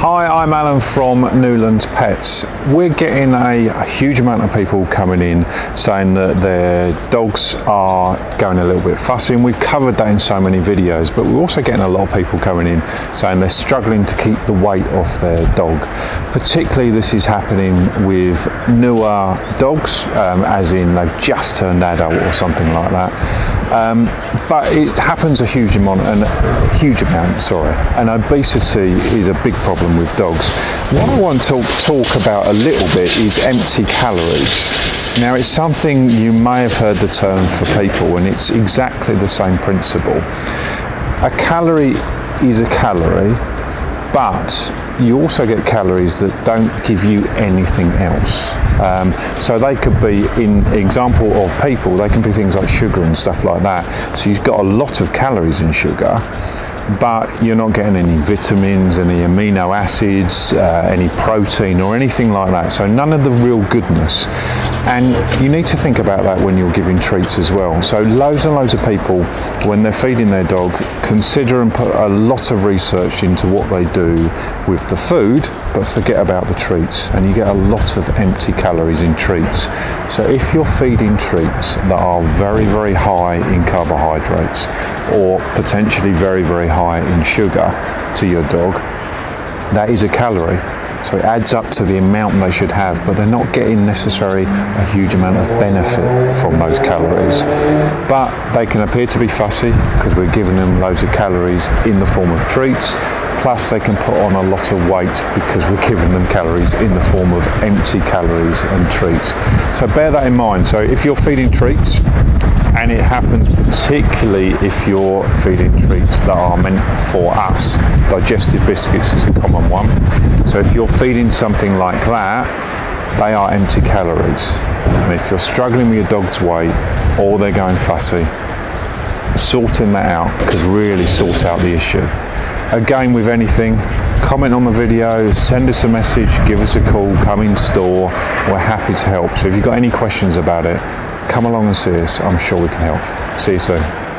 Hi, I'm Alan from Newlands Pets. We're getting a huge amount of people coming in saying that their dogs are going a little bit fussy, and we've covered that in so many videos, but we're also getting a lot of people coming in saying they're struggling to keep the weight off their dog. Particularly this is happening with newer dogs, as in they've just turned adult or something like that. But it happens a huge amount, and obesity is a big problem with dogs. What I want to talk about a little bit is empty calories. Now, it's something you may have heard the term for people, and it's exactly the same principle. A calorie is a calorie, but you also get calories that don't give you anything else. So they could be, in example of people, they can be things like sugar and stuff like that. So you've got a lot of calories in sugar, but you're not getting any vitamins, any amino acids, any protein or anything like that. So none of the real goodness. And you need to think about that when you're giving treats as well. So loads and loads of people, when they're feeding their dog, consider and put a lot of research into what they do with the food, but forget about the treats. And you get a lot of empty calories in treats. So if you're feeding treats that are very, very high in carbohydrates, or potentially very, very high in sugar to your dog, that is a calorie. So it adds up to the amount they should have, but they're not getting necessarily a huge amount of benefit from those calories. But they can appear to be fussy because we're giving them loads of calories in the form of treats, plus they can put on a lot of weight because we're giving them calories in the form of empty calories and treats. So bear that in mind. So if you're feeding treats, and it happens particularly if you're feeding treats that are meant for us. Digestive biscuits is a common one. So if you're feeding something like that, they are empty calories. And if you're struggling with your dog's weight, or they're going fussy, sorting that out could really sort out the issue. Again, with anything, comment on the video, send us a message, give us a call, come in store. We're happy to help. So if you've got any questions about it, come along and see us. I'm sure we can help. See you soon.